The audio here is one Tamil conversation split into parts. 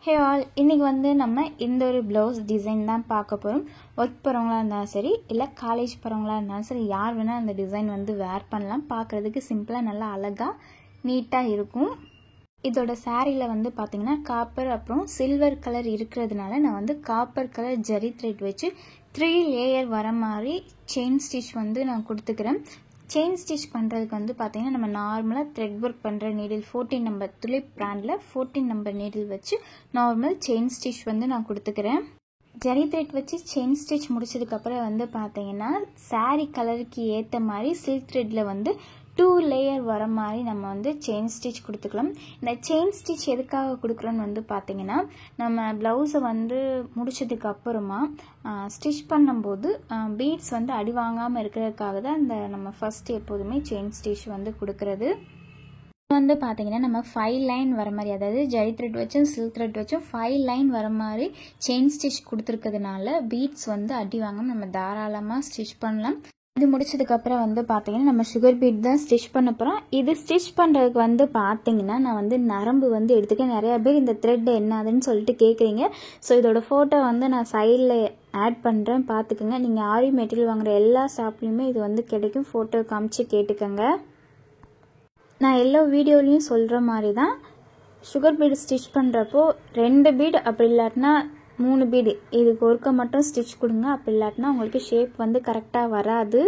ஹே ஆல், இன்றைக்கி வந்து நம்ம இந்த ஒரு ப்ளவுஸ் டிசைன் தான் பார்க்க போகிறோம். ஒர்க் போகிறவங்களா இருந்தாலும் சரி, இல்லை காலேஜ் போகிறவங்களா இருந்தாலும் சரி, யார் வேணால் அந்த டிசைன் வந்து வேர் பண்ணலாம். பார்க்குறதுக்கு சிம்பிளாக நல்லா அழகாக நீட்டாக இருக்கும். இதோட சாரியில் வந்து பார்த்திங்கன்னா காப்பர் அப்புறம் சில்வர் கலர் இருக்கிறதுனால நான் வந்து காப்பர் கலர் ஜரி த்ரெட் வச்சு 3 லேயர் வர மாதிரி செயின் ஸ்டிச் வந்து நான் கொடுத்துக்கிறேன். செயின் ஸ்டிச் பண்ணுறதுக்கு வந்து பார்த்திங்கன்னா நம்ம நார்மலாக த்ரெட் ஒர்க் பண்ணுற நீடில் 14 நம்பர் துலிப் பிராண்டில் 14 நம்பர் நீடில் வச்சு நார்மல் செயின் ஸ்டிச் வந்து நான் கொடுத்துக்கிறேன். ஜரி த்ரெட் வச்சு செயின் ஸ்டிச் முடிச்சதுக்கப்புறம் வந்து பார்த்திங்கன்னா சாரீ கலருக்கு ஏற்ற மாதிரி சில்க் த்ரெட்டில் வந்து 2 லேயர் வர மாதிரி நம்ம வந்து செயின் ஸ்டிச் கொடுத்துக்கலாம். இந்த செயின் ஸ்டிச் எதுக்காக கொடுக்குறோன்னு வந்து பார்த்திங்கன்னா நம்ம ப்ளவுஸை வந்து முடிச்சதுக்கு அப்புறமா ஸ்டிச் பண்ணும்போது பீட்ஸ் வந்து அடி வாங்காமல் இருக்கிறதுக்காக தான் இந்த நம்ம ஃபஸ்ட்டு எப்போதுமே செயின் ஸ்டிச் வந்து கொடுக்குறது. வந்து பார்த்திங்கன்னா நம்ம 5 லைன் வர மாதிரி, அதாவது ஜரி த்ரெட் வச்சும் சில்க் த்ரெட் வச்சும் 5 லைன் வர மாதிரி செயின் ஸ்டிச் கொடுத்துருக்கிறதுனால பீட்ஸ் வந்து அடி வாங்காமல் நம்ம தாராளமாக ஸ்டிச் பண்ணலாம். இது முடிச்சதுக்கப்புறம் வந்து பார்த்திங்கன்னா நம்ம சுகர் பீட் தான் ஸ்டிச் பண்ண போகிறோம். இது ஸ்டிச் பண்ணுறதுக்கு வந்து பார்த்திங்கன்னா நான் வந்து நரம்பு வந்து எடுத்துக்கேன். நிறையா பேர் இந்த த்ரெட் என்னதுன்னு சொல்லிட்டு கேட்குறீங்க. ஸோ இதோட ஃபோட்டோ வந்து நான் சைடில் ஆட் பண்ணுறேன், பார்த்துக்கோங்க. நீங்கள் ஆரி மெட்டீரியல் வாங்குகிற எல்லா ஷாப்லேயுமே இது வந்து கிடைக்கும். ஃபோட்டோ காமிச்சு கேட்டுக்கோங்க. நான் எல்லா வீடியோலையும் சொல்கிற மாதிரி தான் சுகர் பீடு ஸ்டிச் பண்ணுறப்போ 2 பீடு அப்படி இல்லாட்டினா 3 பீடு இதுக்கு ஒருக்க மட்டும் ஸ்டிச் கொடுங்க. அப்படி இல்லாட்டினா உங்களுக்கு ஷேப் வந்து கரெக்டாக வராது.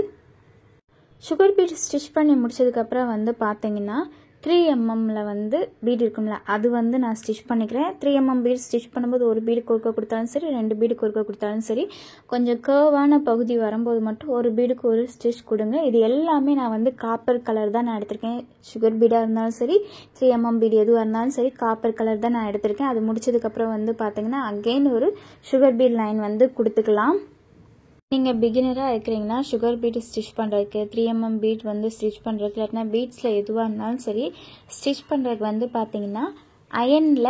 சுகர் பீடு ஸ்டிச் பண்ணி முடிச்சதுக்கப்புறம் வந்து பார்த்தீங்கன்னா 3mm வந்து பீடு இருக்கும்ல, அது வந்து நான் ஸ்டிச் பண்ணிக்கிறேன். 3mm பீடு ஸ்டிச் பண்ணும்போது ஒரு பீடு கொறுக்க கொடுத்தாலும் சரி, 2 பீடு கொறுக்க கொடுத்தாலும் சரி, கொஞ்சம் கர்வான பகுதி வரும்போது மட்டும் ஒரு பீடுக்கு ஒரு ஸ்டிச் கொடுங்க. இது எல்லாமே நான் வந்து காப்பர் கலர் தான் நான் எடுத்திருக்கேன். சுகர் பீடாக இருந்தாலும் சரி, 3mm பீடு எதுவாக இருந்தாலும் சரி, காப்பர் கலர் தான் நான் எடுத்திருக்கேன். அது முடிச்சதுக்கப்புறம் வந்து பார்த்தீங்கன்னா அகெயின் ஒரு சுகர் பீட் லைன் வந்து கொடுத்துக்கலாம். நீங்கள் பிகினராக இருக்கிறீங்கன்னா சுகர் பீட் ஸ்டிச் பண்ணுறதுக்கு 3mm பீட் வந்து ஸ்டிச் பண்ணுறதுக்கு இல்லாட்டினா பீட்ஸில் எதுவாக இருந்தாலும் சரி ஸ்டிச் பண்ணுறதுக்கு வந்து பார்த்தீங்கன்னா அயனில்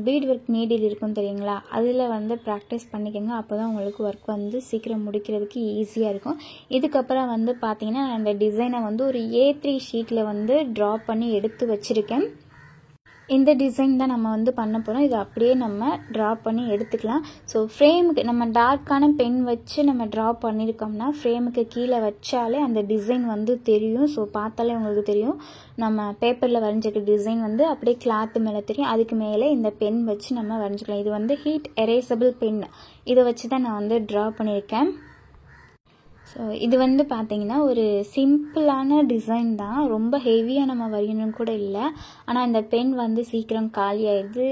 பீட் ஒர்க் நீடில் இருக்கும் தெரியுங்களா, அதில் வந்து ப்ராக்டிஸ் பண்ணிக்கோங்க. அப்போ தான் உங்களுக்கு ஒர்க் வந்து சீக்கிரம் முடிக்கிறதுக்கு ஈஸியாக இருக்கும். இதுக்கப்புறம் வந்து பார்த்தீங்கன்னா நான் இந்த டிசைனை வந்து ஒரு A3 ஷீட்டில் வந்து ட்ரா பண்ணி எடுத்து வச்சுருக்கேன். இந்த டிசைன் தான் நம்ம வந்து பண்ண போகிறோம். இதை அப்படியே நம்ம ட்ரா பண்ணி எடுத்துக்கலாம். ஸோ ஃப்ரேமுக்கு நம்ம டார்க்கான பென் வச்சு நம்ம ட்ரா பண்ணியிருக்கோம்னா ஃப்ரேமுக்கு கீழே வச்சாலே அந்த டிசைன் வந்து தெரியும். ஸோ பார்த்தாலே உங்களுக்கு தெரியும் நம்ம பேப்பரில் வரைஞ்சிருக்க டிசைன் வந்து அப்படியே கிளாத்து மேலே தெரியும். அதுக்கு மேலே இந்த பென் வச்சு நம்ம வரைஞ்சிக்கலாம். இது வந்து ஹீட் எரேசபிள் பென், இதை வச்சு தான் நான் வந்து ட்ரா பண்ணியிருக்கேன். ஸோ இது வந்து பார்த்திங்கன்னா ஒரு சிம்பிளான டிசைன் தான், ரொம்ப ஹெவியாக நம்ம வரையணும் கூட இல்லை. ஆனால் இந்த பென் வந்து சீக்கிரம் காலி ஆகிடுது.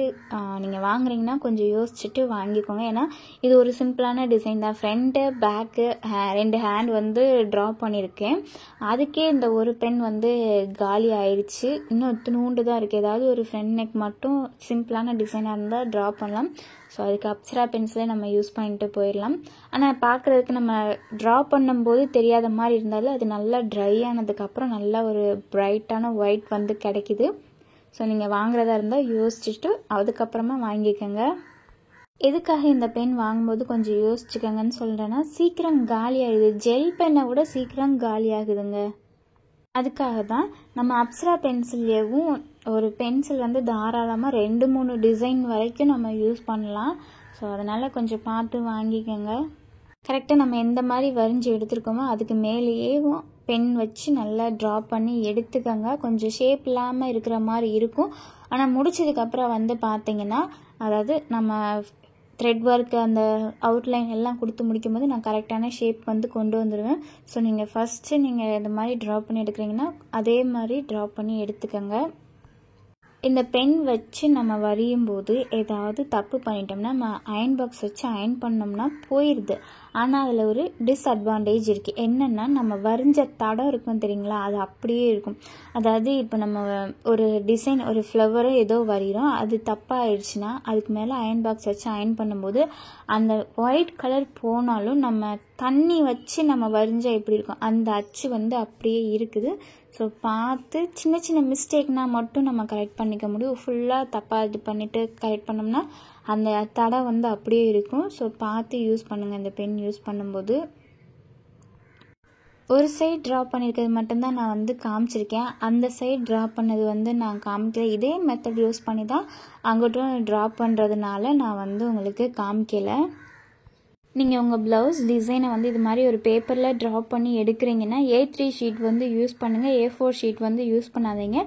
நீங்கள் வாங்குறீங்கன்னா கொஞ்சம் யோசிச்சுட்டு வாங்கிக்கோங்க. ஏன்னா இது ஒரு சிம்பிளான டிசைன் தான். ஃப்ரண்ட்டு பேக்கு 2 ஹேண்ட் வந்து ட்ரா பண்ணியிருக்கேன். அதுக்கே இந்த ஒரு பென் வந்து காலி ஆயிடுச்சு. இன்னும் இத்தினூண்டு தான் இருக்குது. ஏதாவது ஒரு ஃப்ரண்ட் நெக் மட்டும் சிம்பிளான டிசைனாக இருந்தால் ட்ரா பண்ணலாம். ஸோ அதுக்கு அப்சரா பென்சிலே நம்ம யூஸ் பண்ணிட்டு போயிடலாம். ஆனால் பார்க்குறதுக்கு நம்ம ட்ரா பண்ணும்போது தெரியாத மாதிரி இருந்தாலும் அது நல்லா ட்ரை ஆனதுக்கப்புறம் நல்லா ஒரு பிரைட்டான ஒயிட் வந்து கிடைக்கிது. ஸோ நீங்கள் வாங்குறதா இருந்தால் யோசிச்சுட்டு அதுக்கப்புறமா வாங்கிக்கோங்க. எதுக்காக இந்த பென் வாங்கும்போது கொஞ்சம் யோசிச்சுக்கோங்கன்னு சொல்கிறேன்னா சீக்கிரம் காலி ஆகுது. ஜெல் பென்னை விட சீக்கிரம் காலி ஆகுதுங்க. அதுக்காக தான் நம்ம அப்சரா பென்சில்லேயும் ஒரு பென்சில் வந்து தாராளமாக 2-3 டிசைன் வரைக்கும் நம்ம யூஸ் பண்ணலாம். ஸோ அதனால் கொஞ்சம் பார்த்து வாங்கிக்கோங்க. கரெக்டாக நம்ம எந்த மாதிரி வரைஞ்சி எடுத்துருக்கோமோ அதுக்கு மேலேயும் பென் வச்சு நல்லா ட்ரா பண்ணி எடுத்துக்கோங்க. கொஞ்சம் ஷேப் இல்லாமல் இருக்கிற மாதிரி இருக்கும். ஆனால் முடிச்சதுக்கப்புறம் வந்து பார்த்திங்கன்னா அதாவது நம்ம த்ரெட் ஒர்க் அந்த அவுட்லைன் எல்லாம் கொடுத்து முடிக்கும் போது நான் கரெக்டான ஷேப் வந்து கொண்டு வந்துடுவேன். ஸோ நீங்கள் ஃபஸ்ட்டு நீங்கள் இந்த மாதிரி ட்ரா பண்ணி எடுக்கிறீங்கன்னா அதே மாதிரி ட்ரா பண்ணி எடுத்துக்கோங்க. இந்த பென் வச்சு நம்ம வரையும் போது ஏதாவது தப்பு பண்ணிட்டோம்னா நம்ம அயன் பாக்ஸ் வச்சு அயன் பண்ணோம்னா போயிடுது. ஆனால் அதில் ஒரு டிஸ்அட்வான்டேஜ் இருக்குது. என்னென்னா நம்ம வரைஞ்ச தடம் இருக்கும் தெரியுங்களா, அது அப்படியே இருக்கும். அதாவது இப்போ நம்ம ஒரு டிசைன் ஒரு ஃப்ளவரோ ஏதோ வரைகிறோம், அது தப்பாகிடுச்சுன்னா அதுக்கு மேலே அயன் பாக்ஸ் வச்சு அயன் பண்ணும்போது அந்த ஒயிட் கலர் போனாலும் நம்ம தண்ணி வச்சு நம்ம வரைஞ்சால் எப்படி இருக்கும் அந்த அச்சு வந்து அப்படியே இருக்குது. ஸோ பார்த்து சின்ன சின்ன மிஸ்டேக்னால் மட்டும் நம்ம கரெக்ட் பண்ணிக்க முடியும். ஃபுல்லாக தப்பாக இது பண்ணிவிட்டு கரெக்ட் பண்ணோம்னா அந்த தடை வந்து அப்படியே இருக்கும். ஸோ பார்த்து யூஸ் பண்ணுங்கள் இந்த பென் யூஸ் பண்ணும்போது. ஒரு சைடு ட்ரா பண்ணியிருக்கிறது மட்டும்தான் நான் வந்து காமிச்சிருக்கேன். அந்த சைடு ட்ரா பண்ணது வந்து நான் காமிக்கல. இதே மெத்தட் யூஸ் பண்ணி தான் அங்கிட்டும் ட்ரா பண்ணுறதுனால நான் வந்து உங்களுக்கு காமிக்கலை. நீங்கள் உங்கள் ப்ளவுஸ் டிசைனை வந்து இது மாதிரி ஒரு பேப்பரில் ட்ரா பண்ணி எடுக்கிறீங்கன்னா A3 ஷீட் வந்து யூஸ் பண்ணுங்கள். A4 ஷீட் வந்து யூஸ் பண்ணாதீங்க.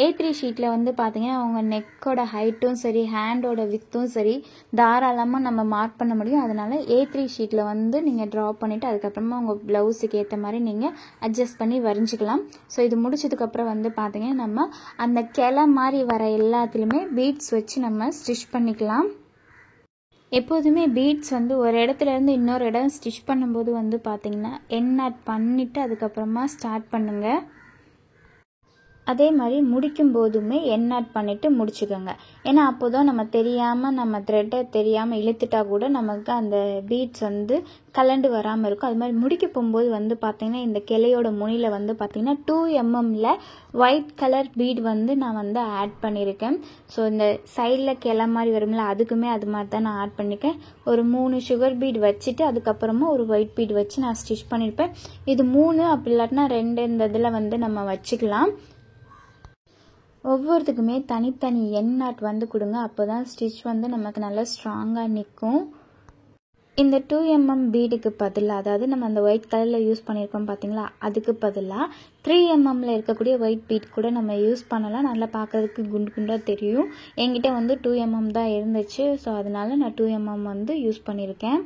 A3 ஷீட்டில் வந்து பார்த்தீங்கன்னா உங்கள் நெக்கோட ஹைட்டும் சரி, ஹேண்டோட வித்தும் சரி தாராளமாக நம்ம மார்க் பண்ண முடியும். அதனால் A3 ஷீட்டில் வந்து நீங்கள் ட்ரா பண்ணிவிட்டு அதுக்கப்புறமா உங்கள் ப்ளவுஸுக்கு ஏற்ற மாதிரி நீங்கள் அட்ஜஸ்ட் பண்ணி வரைஞ்சிக்கலாம். ஸோ இது முடிச்சதுக்கப்புறம் வந்து பார்த்தீங்கன்னா நம்ம அந்த கிளை மாதிரி வர எல்லாத்துலேயுமே பீட்ஸ் வச்சு நம்ம ஸ்டிச் பண்ணிக்கலாம். எப்போதுமே பீட்ஸ் வந்து ஒரு இடத்துலேருந்து இன்னொரு இடம் ஸ்டிச் பண்ணும்போது வந்து பார்த்திங்கன்னா எண்ட் நாட் பண்ணிவிட்டு அதுக்கப்புறமா ஸ்டார்ட் பண்ணுங்கள். அதே மாதிரி முடிக்கும் போதுமே எண்ட் நாட் பண்ணிவிட்டு முடிச்சுக்கோங்க. ஏன்னா அப்போ தான் நம்ம தெரியாமல் நம்ம த்ரெட்டை தெரியாமல் இழுத்துட்டா கூட நமக்கு அந்த பீட்ஸ் வந்து கலண்டு வராமல் இருக்கும். அது மாதிரி முடிக்க போகும்போது வந்து பார்த்திங்கன்னா இந்த கிளையோட முனியில் வந்து பார்த்திங்கன்னா 2mm ஒயிட் கலர் பீட் வந்து நான் வந்து ஆட் பண்ணியிருக்கேன். ஸோ இந்த சைடில் கிளை மாதிரி வரும்ல அதுக்குமே அது மாதிரி தான் நான் ஆட் பண்ணியிருக்கேன். ஒரு 3 சுகர் பீட் வச்சுட்டு அதுக்கப்புறமா ஒரு ஒயிட் பீட் வச்சு நான் ஸ்டிச் பண்ணியிருப்பேன். இது 3 அப்படி இல்லாட்டினா 2 இந்த இதில் வந்து நம்ம வச்சுக்கலாம். ஒவ்வொருத்துக்குமே தனித்தனி எண்ட் நாட் வந்து கொடுங்க. அப்போ தான் ஸ்டிச் வந்து நமக்கு நல்லா ஸ்ட்ராங்காக நிற்கும். இந்த 2mm பீடுக்கு பதிலாக, அதாவது நம்ம அந்த ஒயிட் கலரில் யூஸ் பண்ணியிருக்கோம் பார்த்தீங்களா, அதுக்கு பதிலாக 3mm இருக்கக்கூடிய ஒயிட் பீட் கூட நம்ம யூஸ் பண்ணலாம். நல்லா பார்க்குறதுக்கு குண்டு குண்டாக தெரியும். என்கிட்ட வந்து 2mm தான் இருந்துச்சு. ஸோ அதனால நான் 2mm வந்து யூஸ் பண்ணியிருக்கேன்.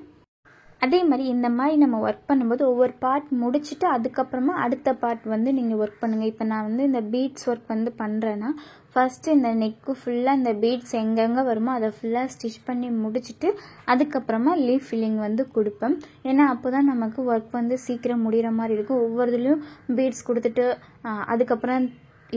அதே மாதிரி இந்த மாதிரி நம்ம ஒர்க் பண்ணும்போது ஒவ்வொரு பார்ட் முடிச்சுட்டு அதுக்கப்புறமா அடுத்த பார்ட் வந்து நீங்கள் ஒர்க் பண்ணுங்கள். இப்போ நான் வந்து இந்த பீட்ஸ் ஒர்க் வந்து பண்ணுறேன்னா ஃபஸ்ட்டு இந்த நெக்கு ஃபுல்லாக இந்த பீட்ஸ் எங்கெங்கே வருமோ அதை ஃபுல்லாக ஸ்டிச் பண்ணி முடிச்சுட்டு அதுக்கப்புறமா லீஃப் ஃபில்லிங் வந்து கொடுப்பேன். ஏன்னா அப்போ தான் நமக்கு ஒர்க் வந்து சீக்கிரம் முடிகிற மாதிரி இருக்கும். ஒவ்வொரு இதுலேயும் பீட்ஸ் கொடுத்துட்டு அதுக்கப்புறம்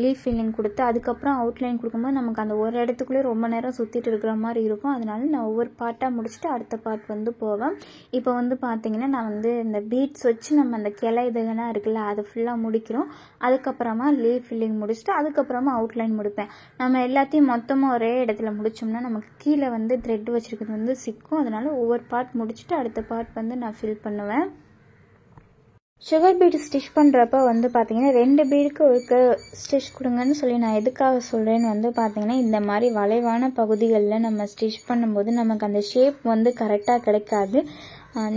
லீஃப் ஃபில்லிங் கொடுத்து அதுக்கப்புறம் அவுட்லைன் கொடுக்கும்போது நமக்கு அந்த ஒரு இடத்துக்குள்ளே ரொம்ப நேரம் சுற்றிட்டு இருக்கிற மாதிரி இருக்கும். அதனால நான் ஒவ்வொரு பார்ட்டாக முடிச்சுட்டு அடுத்த பார்ட் வந்து போவேன். இப்போ வந்து பார்த்திங்கன்னா நான் வந்து இந்த பீட்ஸ் வச்சு நம்ம அந்த கிளை இதெல்லாம் இருக்குல்ல அதை ஃபுல்லாக முடிக்கிறோம். அதுக்கப்புறமா லீஃப் ஃபில்லிங் முடிச்சுட்டு அதுக்கப்புறமா அவுட்லைன் முடிப்பேன். நம்ம எல்லாத்தையும் மொத்தமாக ஒரே இடத்துல முடித்தோம்னா நமக்கு கீழே வந்து த்ரெட் வச்சுருக்கிறது வந்து சிக்கும். அதனால் ஒவ்வொரு பார்ட் முடிச்சுட்டு அடுத்த பார்ட் வந்து நான் ஃபில் பண்ணுவேன். சுகர் பீடு ஸ்டிச் பண்ணுறப்ப வந்து பார்த்திங்கன்னா 2 பீடுக்கு ஒரு ஸ்டிச் கொடுங்கன்னு சொல்லி நான் எதுக்காக சொல்கிறேன்னு வந்து பார்த்திங்கன்னா இந்த மாதிரி வளைவான பகுதிகளில் நம்ம ஸ்டிச் பண்ணும்போது நமக்கு அந்த ஷேப் வந்து கரெக்டாக கிடைக்காது.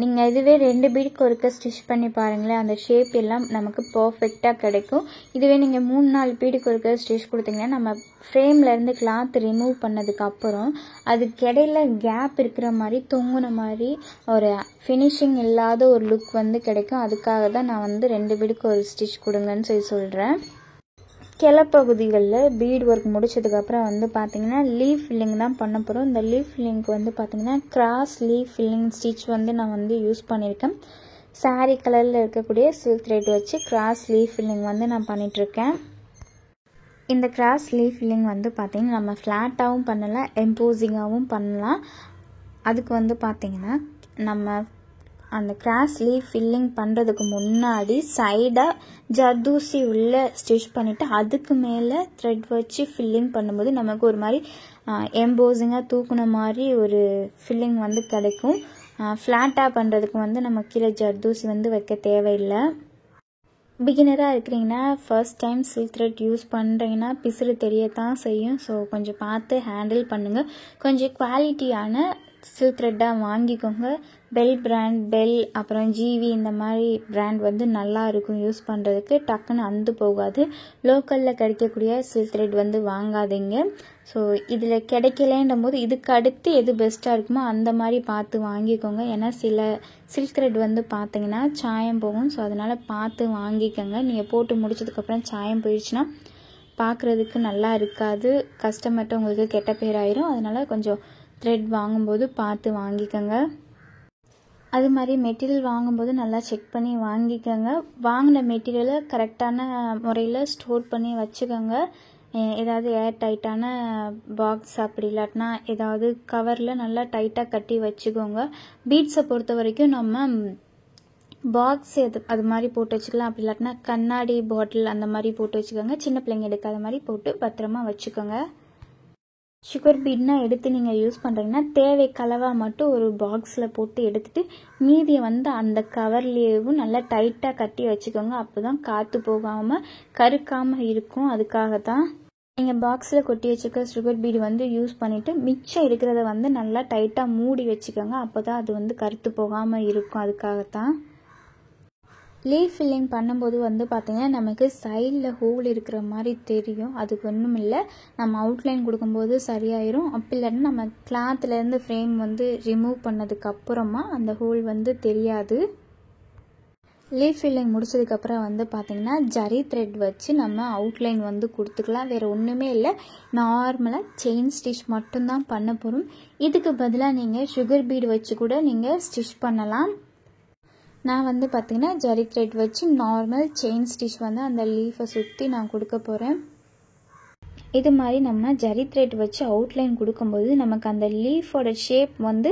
நீங்கள் இதுவே 2 பீடுக்கு ஒருக்க ஸ்டிச் பண்ணி பாருங்களேன், அந்த ஷேப் எல்லாம் நமக்கு பர்ஃபெக்டாக கிடைக்கும். இதுவே நீங்கள் 3-4 பீடுக்கு ஒருக்க ஸ்டிச் கொடுத்தீங்கன்னா நம்ம ஃப்ரேம்லேருந்து கிளாத் ரிமூவ் பண்ணதுக்கப்புறம் அதுக்கு இடையில கேப் இருக்கிற மாதிரி தொங்குன மாதிரி ஒரு ஃபினிஷிங் இல்லாத ஒரு லுக் வந்து கிடைக்கும். அதுக்காக தான் நான் வந்து 2 பீடுக்கு ஒரு ஸ்டிச் கொடுங்கன்னு சொல்லி சொல்கிறேன். கிளைப்பகுதிகளில் பீட் ஒர்க் முடிச்சதுக்கப்புறம் வந்து பார்த்திங்கன்னா லீஃப் ஃபில்லிங் தான் பண்ண போகிறோம். இந்த லீஃப் ஃபில்லிங்க்கு வந்து பார்த்திங்கன்னா கிராஸ் லீஃப் ஃபில்லிங் ஸ்டிச் வந்து நான் வந்து யூஸ் பண்ணியிருக்கேன். சாரீ கலரில் இருக்கக்கூடிய சில்க் த்ரெட் வச்சு கிராஸ் லீஃப் ஃபில்லிங் வந்து நான் பண்ணிகிட்ருக்கேன். இந்த கிராஸ் லீஃப் ஃபில்லிங் வந்து பார்த்திங்கன்னா நம்ம ஃப்ளாட்டாகவும் பண்ணலாம், எம்போசிங்காகவும் பண்ணலாம். அதுக்கு வந்து பார்த்திங்கன்னா நம்ம அந்த கிராஸ் லீஃப் ஃபில்லிங் பண்ணுறதுக்கு முன்னாடி சைடாக ஜர்தூசி உள்ள ஸ்டிச் பண்ணிவிட்டு அதுக்கு மேலே த்ரெட் வச்சு ஃபில்லிங் பண்ணும்போது நமக்கு ஒரு மாதிரி எம்போசிங்காக தூக்குன மாதிரி ஒரு ஃபில்லிங் வந்து கிடைக்கும். ஃப்ளாட்டாக பண்ணுறதுக்கு வந்து நம்ம கீழே ஜர்தூசி வந்து வைக்க தேவையில்லை. பிகினராக இருக்கிறீங்கன்னா first time silk thread use பண்ணுறீங்கன்னா பிசுறு தெரியத்தான் செய்யும். ஸோ கொஞ்சம் பார்த்து ஹேண்டில் பண்ணுங்கள். கொஞ்சம் குவாலிட்டியான சில்க் த்ரெட்டாக வாங்கிக்கோங்க. பெல் பிராண்ட், பெல் அப்புறம் ஜிவி இந்த மாதிரி பிராண்ட் வந்து நல்லா இருக்கும் யூஸ் பண்ணுறதுக்கு. டக்குன்னு அந்து போகாது. லோக்கலில் கிடைக்கக்கூடிய சில்க் த்ரெட் வந்து வாங்காதீங்க. ஸோ இதில் கிடைக்கலன்னும் போது இதுக்கு அடுத்து எது பெஸ்ட்டாக இருக்குமோ அந்த மாதிரி பார்த்து வாங்கிக்கோங்க. ஏன்னா சில சில்க் த்ரெட் வந்து பார்த்தீங்கன்னா சாயம் போகும். ஸோ அதனால் பார்த்து வாங்கிக்கோங்க. நீங்கள் போட்டு முடிச்சதுக்கப்புறம் சாயம் போயிடுச்சுன்னா பார்க்குறதுக்கு நல்லா இருக்காது. கஸ்டமர்கிட்ட உங்களுக்கு கெட்ட பேர் ஆயிரும். அதனால் கொஞ்சம் த்ரெட் வாங்கும்போது பார்த்து வாங்கிக்கோங்க. அது மாதிரி மெட்டீரியல் வாங்கும்போது நல்லா செக் பண்ணி வாங்கிக்கோங்க. வாங்கின மெட்டீரியலை கரெக்டான முறையில் ஸ்டோர் பண்ணி வச்சுக்கோங்க. ஏதாவது ஏர் டைட்டான பாக்ஸ் அப்படி இல்லாட்டினா ஏதாவது கவரில் நல்லா டைட்டாக கட்டி வச்சுக்கோங்க. பீட்ஸை பொறுத்த வரைக்கும் நம்ம பாக்ஸ் அது மாதிரி போட்டு வச்சுக்கலாம். அப்படி இல்லாட்டினா கண்ணாடி பாட்டில் அந்த மாதிரி போட்டு வச்சுக்கோங்க. சின்ன பிள்ளைங்க எடுக்காத மாதிரி போட்டு பத்திரமா வச்சுக்கோங்க. சுகர் பீட்னா எடுத்து நீங்கள் யூஸ் பண்ணுறீங்கன்னா தேவைக்கு அளவாக மட்டும் ஒரு பாக்ஸில் போட்டு எடுத்துகிட்டு மீதியை வந்து அந்த கவர்லேயும் நல்லா டைட்டாக கட்டி வச்சுக்கோங்க. அப்போ தான் காற்று போகாமல் கருக்காமல் இருக்கும். அதுக்காக தான் நீங்கள் பாக்ஸில் கொட்டி வச்சுக்க சுகர் பீடு வந்து யூஸ் பண்ணிவிட்டு மிச்சம் இருக்கிறத வந்து நல்லா டைட்டாக மூடி வச்சுக்கோங்க. அப்போ தான் அது வந்து கருத்து போகாமல் இருக்கும். அதுக்காகத்தான் லீஃப் ஃபில்லிங் பண்ணும்போது வந்து பார்த்திங்கன்னா நமக்கு சைடில் ஹோல் இருக்கிற மாதிரி தெரியும். அதுக்கு ஒன்றும் இல்லை, நம்ம அவுட்லைன் கொடுக்கும்போது சரியாயிரும். அப்படி இல்லைன்னா நம்ம கிளாத்லேருந்து ஃப்ரேம் வந்து ரிமூவ் பண்ணதுக்கப்புறமா அந்த ஹோல் வந்து தெரியாது. லீஃப் ஃபில்லிங் முடிச்சதுக்கப்புறம் வந்து பார்த்திங்கன்னா ஜரி த்ரெட் வச்சு நம்ம அவுட்லைன் வந்து கொடுத்துக்கலாம். வேறு ஒன்றுமே இல்லை, நார்மலாக செயின் ஸ்டிச் மட்டும்தான் பண்ண போகிறோம். இதுக்கு பதிலாக நீங்கள் சுகர் பீடு வச்சு கூட நீங்கள் ஸ்டிச் பண்ணலாம். நான் வந்து பார்த்திங்கன்னா ஜரி த்ரெட் வச்சு நார்மல் செயின் ஸ்டிச் வந்து அந்த லீஃபை சுற்றி நான் கொடுக்க போகிறேன். இது மாதிரி நம்ம ஜரி த்ரெட் வச்சு அவுட்லைன் கொடுக்கும்போது நமக்கு அந்த லீஃபோட ஷேப் வந்து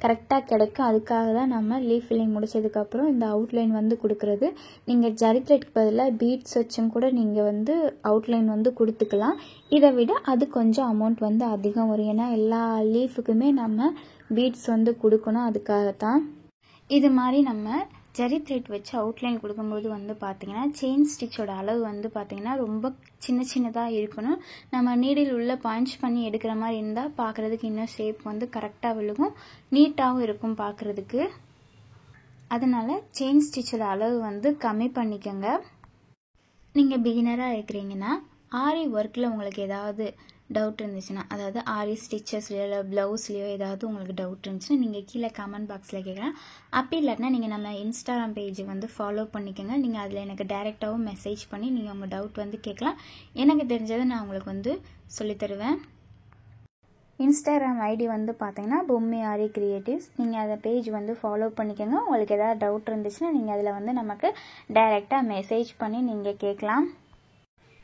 கரெக்டாக கிடைக்கும். அதுக்காக தான் நம்ம லீஃப் ஃபில்லிங் முடிச்சதுக்கப்புறம் இந்த அவுட்லைன் வந்து கொடுக்குறது. நீங்கள் ஜரி த்ரெட்க்கு பதிலாக பீட்ஸ் வச்சும் கூட நீங்கள் வந்து அவுட்லைன் வந்து கொடுத்துக்கலாம். இதை விட அது கொஞ்சம் அமௌண்ட் வந்து அதிகம் வரும். ஏன்னா எல்லா லீஃபுக்குமே நம்ம பீட்ஸ் வந்து கொடுக்கணும். அதுக்காகத்தான் இது மாதிரி நம்ம ஜரி த்ரெட் வச்சு அவுட்லைன் கொடுக்கும்போது வந்து பார்த்திங்கன்னா செயின் ஸ்டிச்சோட அளவு வந்து பார்த்திங்கன்னா ரொம்ப சின்னதாக இருக்கணும். நம்ம நீடில் உள்ள பஞ்ச் பண்ணி எடுக்கிற மாதிரி இருந்தால் பார்க்குறதுக்கு இன்னும் ஷேப் வந்து கரெக்டாக விழுகும், நீட்டாகவும் இருக்கும் பார்க்குறதுக்கு. அதனால் செயின் ஸ்டிச்சோட அளவு வந்து கம்மி பண்ணிக்கோங்க. நீங்கள் பிகினராக இருக்கிறீங்கன்னா ஆரி ஒர்க்கில் உங்களுக்கு ஏதாவது டவுட் இருந்துச்சுன்னா, அதாவது ஆரி ஸ்டிச்சஸ்லையோ இல்லை ப்ளவுஸ்லையோ ஏதாவது உங்களுக்கு டவுட் இருந்துச்சுன்னா நீங்கள் கீழே கமெண்ட் பாக்ஸில் கேட்கலாம். அப்படி இல்லாட்டினா நீங்கள் நம்ம இன்ஸ்டாகிராம் பேஜை வந்து ஃபாலோ பண்ணிக்கோங்க. நீங்கள் அதில் எனக்கு டைரெக்டாகவும் மெசேஜ் பண்ணி நீங்கள் உங்கள் டவுட் வந்து கேட்கலாம். எனக்கு தெரிஞ்சதை நான் உங்களுக்கு வந்து சொல்லித்தருவேன். இன்ஸ்டாகிராம் ஐடி வந்து பார்த்தீங்கன்னா பொம்மி ஆரி கிரியேட்டிவ்ஸ். நீங்கள் அதை பேஜ் வந்து ஃபாலோ பண்ணிக்கோங்க. உங்களுக்கு ஏதாவது டவுட் இருந்துச்சுன்னா நீங்கள் அதில் வந்து நமக்கு டைரெக்டாக மெசேஜ் பண்ணி நீங்கள் கேட்கலாம்.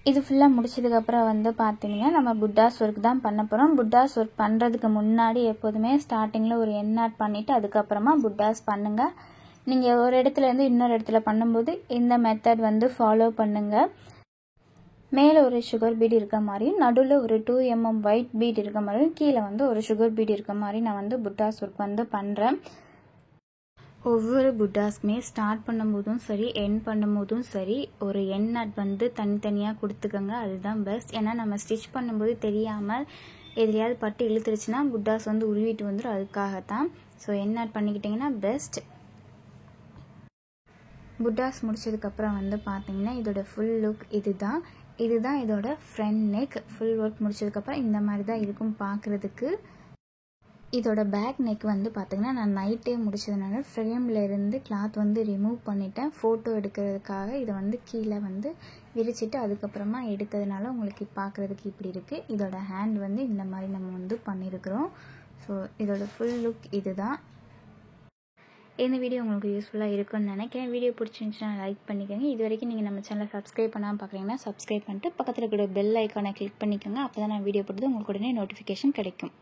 இது ஃபுல்லாக முடிச்சதுக்கப்புறம் வந்து பார்த்தீங்கன்னா நம்ம புட்டாஸ் ஒர்க் தான் பண்ண போகிறோம். புட்டாஸ் ஒர்க் பண்ணுறதுக்கு முன்னாடி எப்போதுமே ஸ்டார்டிங்கில் ஒரு எண்ணாட் பண்ணிவிட்டு அதுக்கப்புறமா புட்டாஸ் பண்ணுங்கள். நீங்கள் ஒரு இடத்துலேருந்து இன்னொரு இடத்துல பண்ணும்போது இந்த மெத்தட் வந்து ஃபாலோ பண்ணுங்கள். மேலே ஒரு சுகர் பீட் இருக்க மாதிரியும் நடுவில் ஒரு 2 mm ஒயிட் பீட் இருக்க மாதிரியும் கீழே வந்து ஒரு சுகர் பீட் இருக்க மாதிரி நான் வந்து புட்டாஸ் ஒர்க் வந்து பண்ணுறேன். ஒவ்வொரு புட்டாஸ்க்குமே ஸ்டார்ட் பண்ணும்போதும் சரி எண்ட் பண்ணும்போதும் சரி ஒரு எண்ட் நாட் வந்து தனித்தனியாக கொடுத்துக்கோங்க. அதுதான் பெஸ்ட். ஏன்னா நம்ம ஸ்டிச் பண்ணும்போது தெரியாமல் எதுலையாவது பட்டு இழுத்துருச்சுன்னா புட்டாஸ் வந்து உருவிட்டு வந்துடும். அதுக்காகத்தான் ஸோ எண்ட் நாட் பண்ணிக்கிட்டிங்கன்னா பெஸ்ட். புட்டாஸ் முடிச்சதுக்கப்புறம் வந்து பார்த்தீங்கன்னா இதோட ஃபுல் லுக் இதுதான் இதோட ஃப்ரண்ட் நெக். ஃபுல் ஒர்க் முடிச்சதுக்கப்புறம் இந்த மாதிரி தான் இருக்கும் பார்க்குறதுக்கு. இதோட பேக் நெக் வந்து பார்த்திங்கன்னா நான் நைட்டே முடிச்சதுனால ஃப்ரேமில் இருந்து கிளாத் வந்து ரிமூவ் பண்ணிட்டேன். ஃபோட்டோ எடுக்கிறதுக்காக இதை வந்து கீழே வந்து விரிச்சிட்டு அதுக்கப்புறமா எடுத்ததுனால உங்களுக்கு பார்க்குறதுக்கு இப்படி இருக்குது. இதோட ஹேண்ட் வந்து இந்த மாதிரி நம்ம வந்து பண்ணியிருக்கிறோம். ஸோ இதோட ஃபுல் லுக் இதுதான். இந்த வீடியோ உங்களுக்கு யூஸ்ஃபுல்லாக இருக்குன்னு நினைக்கிறேன். வீடியோ பிடிச்சிருந்துச்சுன்னா லைக் பண்ணிக்கோங்க. இது வரைக்கும் நீங்கள் நம்ம சேனலை சப்ஸ்கிரைப் பண்ணாமல் பார்க்குறீங்கன்னா சப்ஸ்கிரைப் பண்ணிட்டு பக்கத்தில் இருக்கிற பெல் ஐக்கானை கிளிக் பண்ணிக்கோங்க. அப்போ தான் நான் வீடியோ போட்டது உங்களுக்கு உடனே நோட்டிஃபிகேஷன் கிடைக்கும்.